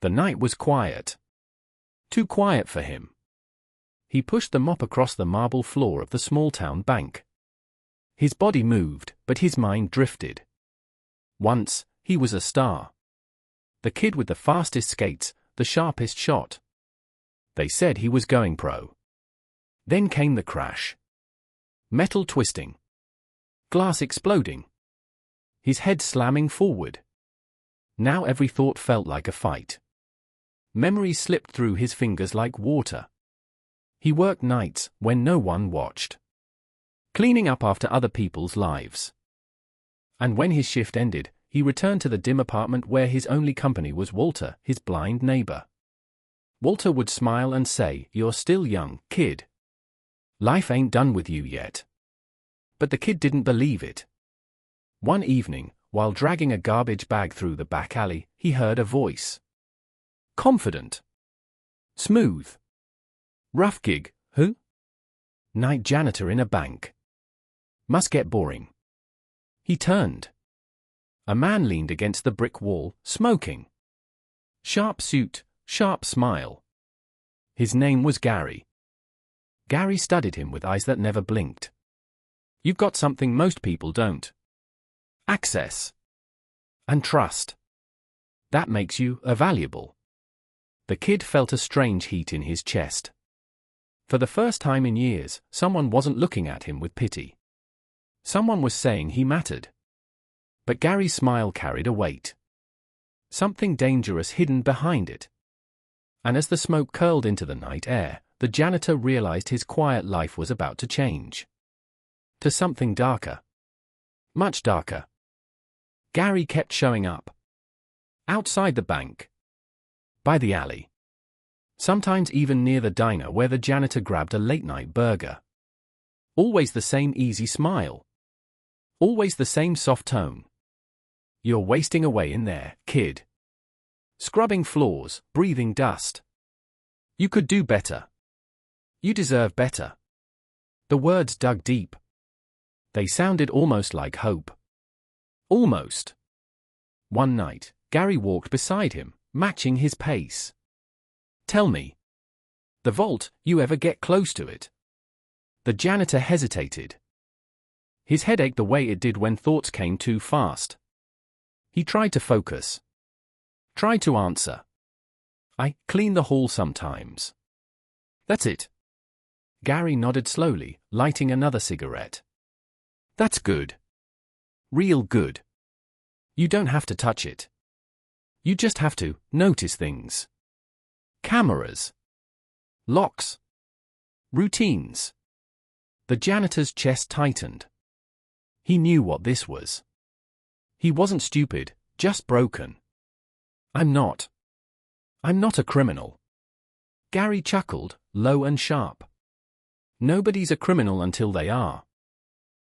The night was quiet. Too quiet for him. He pushed the mop across the marble floor of the small-town bank. His body moved, but his mind drifted. Once, he was a star. The kid with the fastest skates, the sharpest shot. They said he was going pro. Then came the crash. Metal twisting. Glass exploding. His head slamming forward. Now every thought felt like a fight. Memories slipped through his fingers like water. He worked nights when no one watched, cleaning up after other people's lives. And when his shift ended, he returned to the dim apartment where his only company was Walter, his blind neighbor. Walter would smile and say, "You're still young, kid. Life ain't done with you yet." But the kid didn't believe it. One evening, while dragging a garbage bag through the back alley, he heard a voice. Confident. Smooth. Rough gig, who? Night janitor in a bank. Must get boring. He turned. A man leaned against the brick wall, smoking. Sharp suit, sharp smile. His name was Gary. Gary studied him with eyes that never blinked. You've got something most people don't. Access. And trust. That makes you valuable. The kid felt a strange heat in his chest. For the first time in years, someone wasn't looking at him with pity. Someone was saying he mattered. But Gary's smile carried a weight. Something dangerous hidden behind it. And as the smoke curled into the night air, the janitor realized his quiet life was about to change. To something darker. Much darker. Gary kept showing up. Outside the bank. By the alley. Sometimes even near the diner where the janitor grabbed a late-night burger. Always the same easy smile. Always the same soft tone. You're wasting away in there, kid. Scrubbing floors, breathing dust. You could do better. You deserve better. The words dug deep. They sounded almost like hope. Almost. One night, Gary walked beside him, matching his pace. Tell me. The vault, you ever get close to it? The janitor hesitated. His head ached the way it did when thoughts came too fast. He tried to focus. Tried to answer. I clean the hall sometimes. That's it. Gary nodded slowly, lighting another cigarette. That's good. Real good. You don't have to touch it. You just have to notice things. Cameras. Locks. Routines. The janitor's chest tightened. He knew what this was. He wasn't stupid, just broken. I'm not a criminal. Gary chuckled, low and sharp. Nobody's a criminal until they are.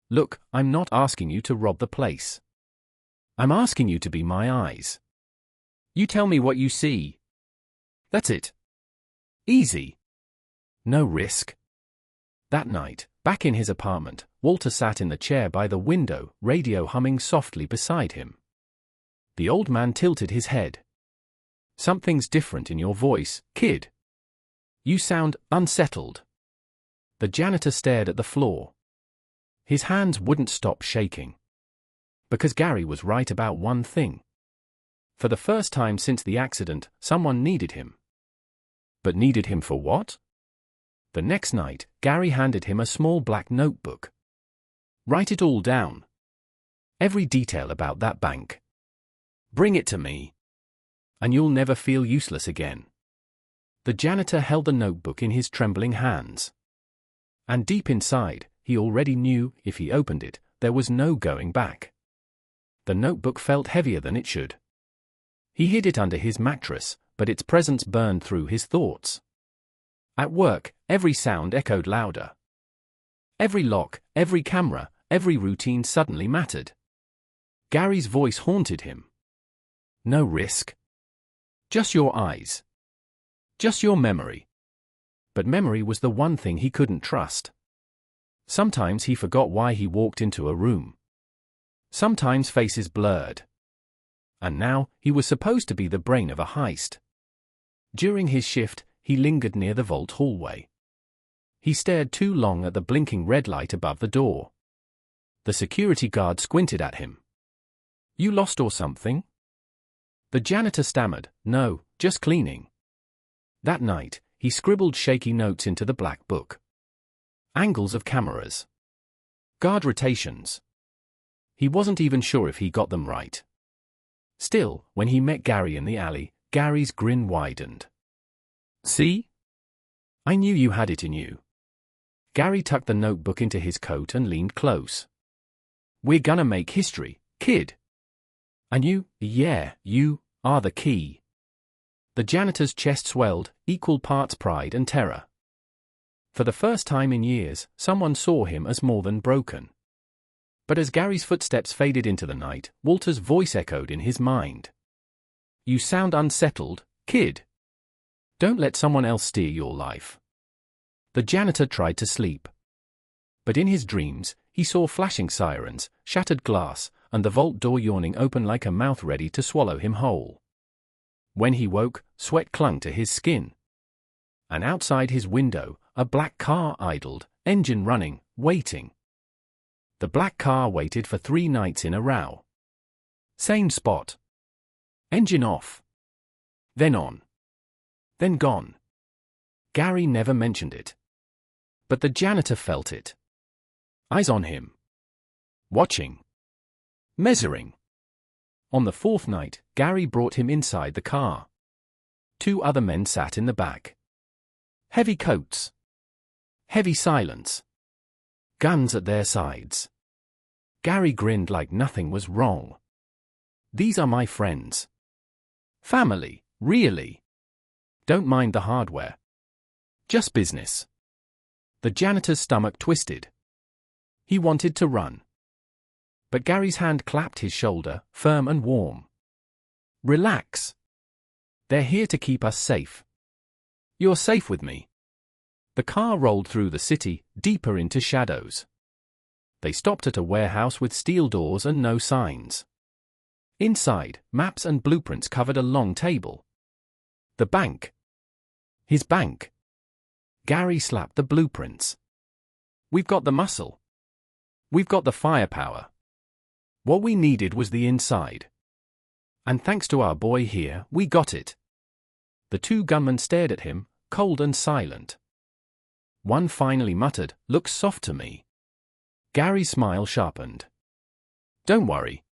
Look, I'm not asking you to rob the place. I'm asking you to be my eyes. You tell me what you see. That's it. Easy. No risk. That night, back in his apartment, Walter sat in the chair by the window, radio humming softly beside him. The old man tilted his head. Something's different in your voice, kid. You sound unsettled. The janitor stared at the floor. His hands wouldn't stop shaking. Because Gary was right about one thing. For the first time since the accident, someone needed him. But needed him for what? The next night, Gary handed him a small black notebook. Write it all down. Every detail about that bank. Bring it to me. And you'll never feel useless again. The janitor held the notebook in his trembling hands. And deep inside, he already knew, if he opened it, there was no going back. The notebook felt heavier than it should. He hid it under his mattress, but its presence burned through his thoughts. At work, every sound echoed louder. Every lock, every camera, every routine suddenly mattered. Gary's voice haunted him. No risk. Just your eyes. Just your memory. But memory was the one thing he couldn't trust. Sometimes he forgot why he walked into a room. Sometimes faces blurred. And now, he was supposed to be the brain of a heist. During his shift, he lingered near the vault hallway. He stared too long at the blinking red light above the door. The security guard squinted at him. "You lost or something?" The janitor stammered, "No, just cleaning." That night, he scribbled shaky notes into the black book. Angles of cameras. Guard rotations. He wasn't even sure if he got them right. Still, when he met Gary in the alley, Gary's grin widened. "See? I knew you had it in you." Gary tucked the notebook into his coat and leaned close. "We're gonna make history, kid. And you are the key." The janitor's chest swelled, equal parts pride and terror. For the first time in years, someone saw him as more than broken. But as Gary's footsteps faded into the night, Walter's voice echoed in his mind. "You sound unsettled, kid. Don't let someone else steer your life." The janitor tried to sleep. But in his dreams, he saw flashing sirens, shattered glass, and the vault door yawning open like a mouth ready to swallow him whole. When he woke, sweat clung to his skin. And outside his window, a black car idled, engine running, waiting. The black car waited for 3 nights in a row. Same spot. Engine off. Then on. Then gone. Gary never mentioned it. But the janitor felt it. Eyes on him. Watching. Measuring. On the 4th night, Gary brought him inside the car. 2 other men sat in the back. Heavy coats. Heavy silence. Guns at their sides. Gary grinned like nothing was wrong. "These are my friends. Family, really. Don't mind the hardware. Just business." The janitor's stomach twisted. He wanted to run. But Gary's hand clapped his shoulder, firm and warm. "Relax. They're here to keep us safe. You're safe with me." The car rolled through the city, deeper into shadows. They stopped at a warehouse with steel doors and no signs. Inside, maps and blueprints covered a long table. The bank. His bank. Gary slapped the blueprints. "We've got the muscle. We've got the firepower. What we needed was the inside. And thanks to our boy here, we got it." The 2 gunmen stared at him, cold and silent. One finally muttered, "Looks soft to me." Gary's smile sharpened. "Don't worry.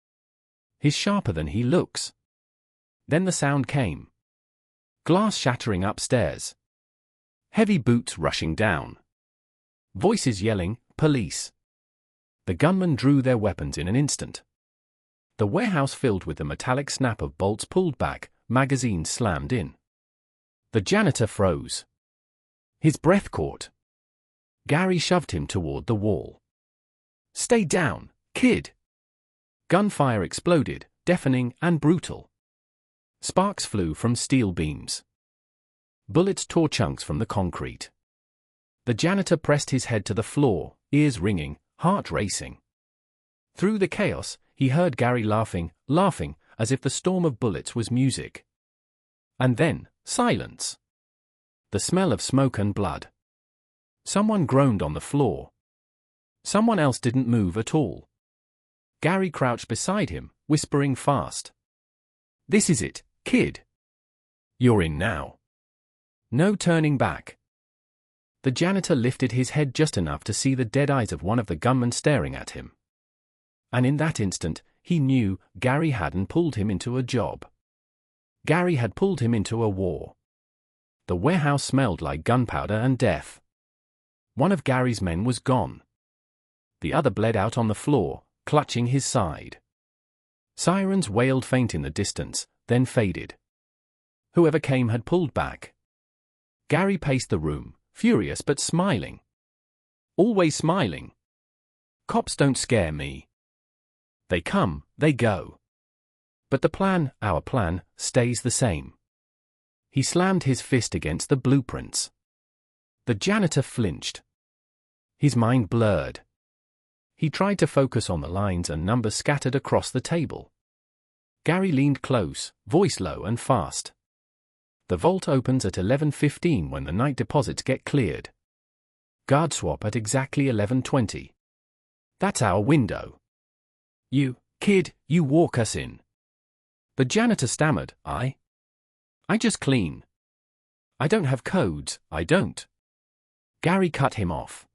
He's sharper than he looks." Then the sound came. Glass shattering upstairs. Heavy boots rushing down. Voices yelling, "Police." The gunmen drew their weapons in an instant. The warehouse filled with the metallic snap of bolts pulled back, magazines slammed in. The janitor froze. His breath caught. Gary shoved him toward the wall. "Stay down, kid." Gunfire exploded, deafening and brutal. Sparks flew from steel beams. Bullets tore chunks from the concrete. The janitor pressed his head to the floor, ears ringing, heart racing. Through the chaos, he heard Gary laughing, as if the storm of bullets was music. And then, silence. The smell of smoke and blood. Someone groaned on the floor. Someone else didn't move at all. Gary crouched beside him, whispering fast. "This is it, kid. You're in now. No turning back." The janitor lifted his head just enough to see the dead eyes of one of the gunmen staring at him. And in that instant, he knew Gary hadn't pulled him into a job. Gary had pulled him into a war. The warehouse smelled like gunpowder and death. One of Gary's men was gone. The other bled out on the floor, clutching his side. Sirens wailed faint in the distance, then faded. Whoever came had pulled back. Gary paced the room, furious but smiling. Always smiling. Cops don't scare me. They come, they go. But the plan, our plan, stays the same. He slammed his fist against the blueprints. The janitor flinched. His mind blurred. He tried to focus on the lines and numbers scattered across the table. Gary leaned close, voice low and fast. The vault opens at 11:15 when the night deposits get cleared. Guard swap at exactly 11:20. That's our window. You, kid, you walk us in. The janitor stammered, I just clean. I don't have codes, I don't. Gary cut him off.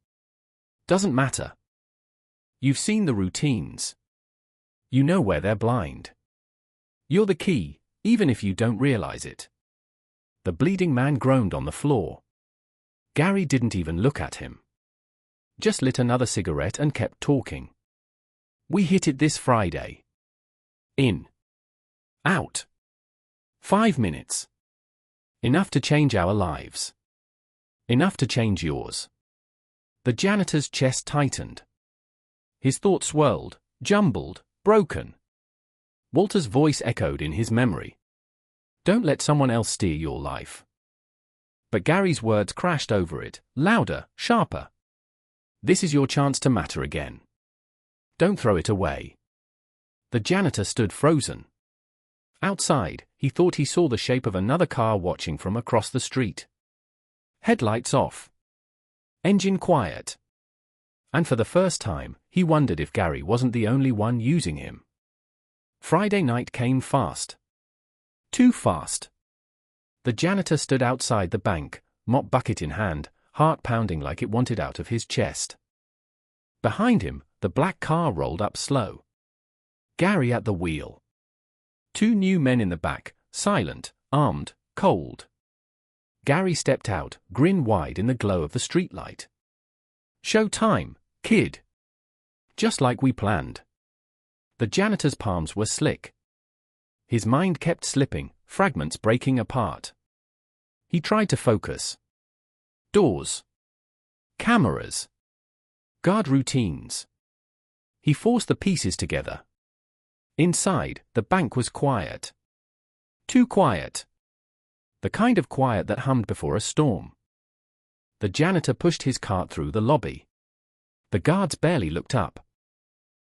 Doesn't matter. You've seen the routines. You know where they're blind. You're the key, even if you don't realize it. The bleeding man groaned on the floor. Gary didn't even look at him. Just lit another cigarette and kept talking. We hit it this Friday. In. Out. 5 minutes. Enough to change our lives. Enough to change yours. The janitor's chest tightened. His thoughts swirled, jumbled, broken. Walter's voice echoed in his memory. Don't let someone else steer your life. But Gary's words crashed over it, louder, sharper. This is your chance to matter again. Don't throw it away. The janitor stood frozen. Outside, he thought he saw the shape of another car watching from across the street. Headlights off. Engine quiet. And for the first time, he wondered if Gary wasn't the only one using him. Friday night came fast. Too fast. The janitor stood outside the bank, mop bucket in hand, heart pounding like it wanted out of his chest. Behind him, the black car rolled up slow. Gary at the wheel. 2 new men in the back, silent, armed, cold. Gary stepped out, grin wide in the glow of the streetlight. Show time, kid. Just like we planned. The janitor's palms were slick. His mind kept slipping, fragments breaking apart. He tried to focus. Doors. Cameras. Guard routines. He forced the pieces together. Inside, the bank was quiet. Too quiet. The kind of quiet that hummed before a storm. The janitor pushed his cart through the lobby. The guards barely looked up.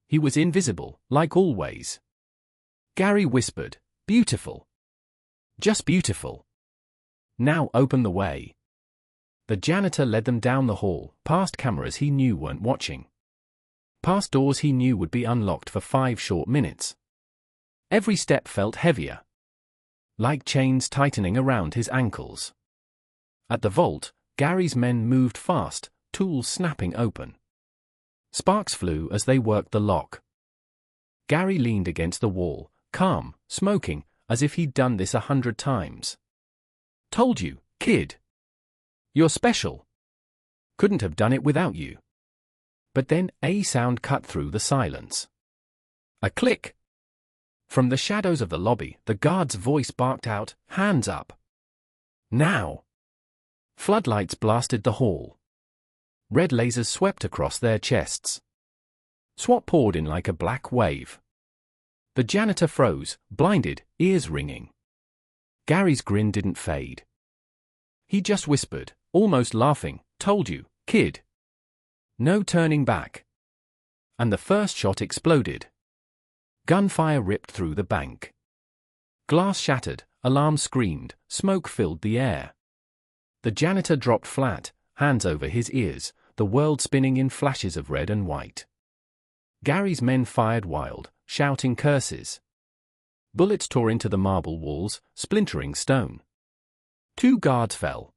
He was invisible, like always. Gary whispered, beautiful. Just beautiful. Now open the way. The janitor led them down the hall, past cameras he knew weren't watching. Past doors he knew would be unlocked for 5 short minutes. Every step felt heavier. Like chains tightening around his ankles. At the vault, Gary's men moved fast, tools snapping open. Sparks flew as they worked the lock. Gary leaned against the wall, calm, smoking, as if he'd done this 100 times. Told you, kid. You're special. Couldn't have done it without you. But then a sound cut through the silence. A click. From the shadows of the lobby, the guard's voice barked out, hands up. Now. Floodlights blasted the hall. Red lasers swept across their chests. SWAT poured in like a black wave. The janitor froze, blinded, ears ringing. Gary's grin didn't fade. He just whispered, almost laughing, told you, kid. No turning back. And the first shot exploded. Gunfire ripped through the bank. Glass shattered, alarms screamed, smoke filled the air. The janitor dropped flat, hands over his ears, the world spinning in flashes of red and white. Gary's men fired wild, shouting curses. Bullets tore into the marble walls, splintering stone. 2 guards fell.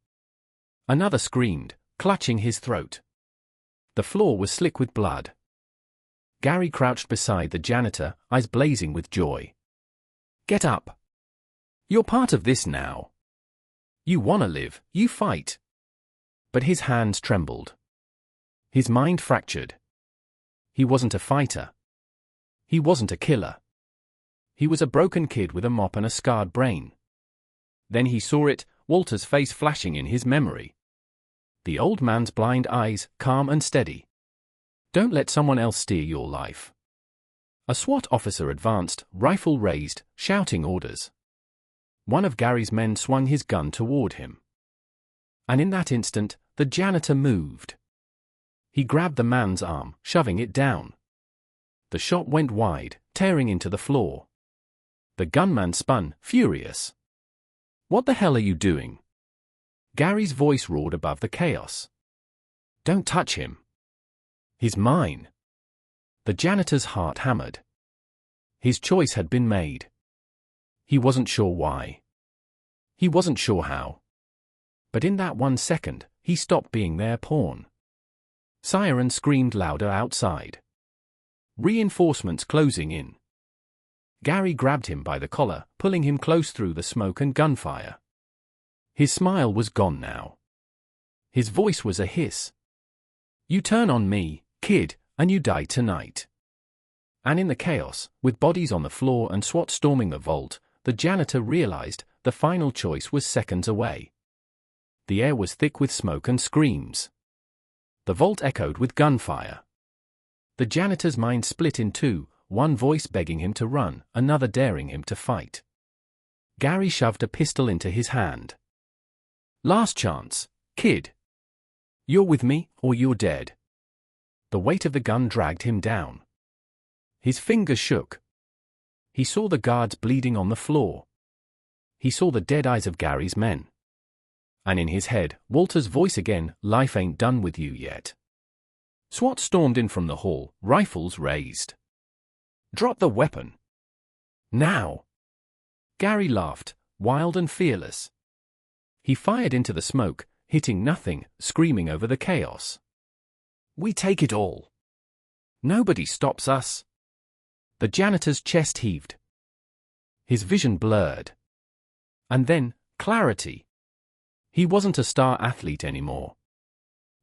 Another screamed, clutching his throat. The floor was slick with blood. Gary crouched beside the janitor, eyes blazing with joy. Get up. You're part of this now. You wanna live, you fight. But his hands trembled. His mind fractured. He wasn't a fighter. He wasn't a killer. He was a broken kid with a mop and a scarred brain. Then he saw it, Walter's face flashing in his memory. The old man's blind eyes, calm and steady. Don't let someone else steer your life. A SWAT officer advanced, rifle raised, shouting orders. One of Gary's men swung his gun toward him. And in that instant, the janitor moved. He grabbed the man's arm, shoving it down. The shot went wide, tearing into the floor. The gunman spun, furious. What the hell are you doing? Gary's voice roared above the chaos. Don't touch him. He's mine. The janitor's heart hammered. His choice had been made. He wasn't sure why. He wasn't sure how. But in that 1 second, he stopped being their pawn. Sirens screamed louder outside. Reinforcements closing in. Gary grabbed him by the collar, pulling him close through the smoke and gunfire. His smile was gone now. His voice was a hiss. You turn on me, kid, and you die tonight. And in the chaos, with bodies on the floor and SWAT storming the vault, the janitor realized the final choice was seconds away. The air was thick with smoke and screams. The vault echoed with gunfire. The janitor's mind split in two, one voice begging him to run, another daring him to fight. Gary shoved a pistol into his hand. Last chance, kid. You're with me, or you're dead. The weight of the gun dragged him down. His fingers shook. He saw the guards bleeding on the floor. He saw the dead eyes of Gary's men. And in his head, Walter's voice again, life ain't done with you yet. SWAT stormed in from the hall, rifles raised. Drop the weapon. Now. Gary laughed, wild and fearless. He fired into the smoke, hitting nothing, screaming over the chaos. We take it all. Nobody stops us. The janitor's chest heaved. His vision blurred. And then, clarity. He wasn't a star athlete anymore.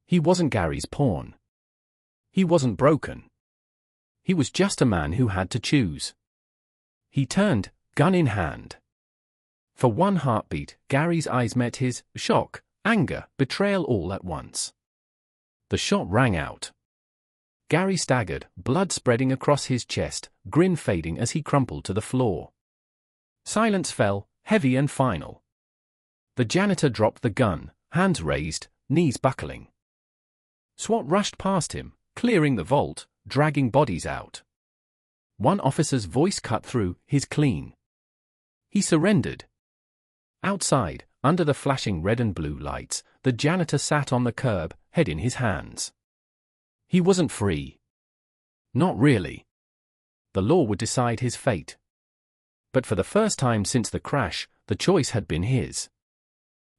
He wasn't Gary's pawn. He wasn't broken. He was just a man who had to choose. He turned, gun in hand. For one heartbeat, Gary's eyes met his, shock, anger, betrayal all at once. The shot rang out. Gary staggered, blood spreading across his chest, grin fading as he crumpled to the floor. Silence fell, heavy and final. The janitor dropped the gun, hands raised, knees buckling. SWAT rushed past him, clearing the vault, dragging bodies out. One officer's voice cut through, his clean. He surrendered. Outside, under the flashing red and blue lights, the janitor sat on the curb, head in his hands. He wasn't free. Not really. The law would decide his fate. But for the first time since the crash, the choice had been his.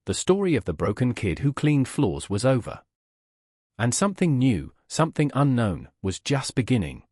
The story of the broken kid who cleaned floors was over. And something new, something unknown, was just beginning.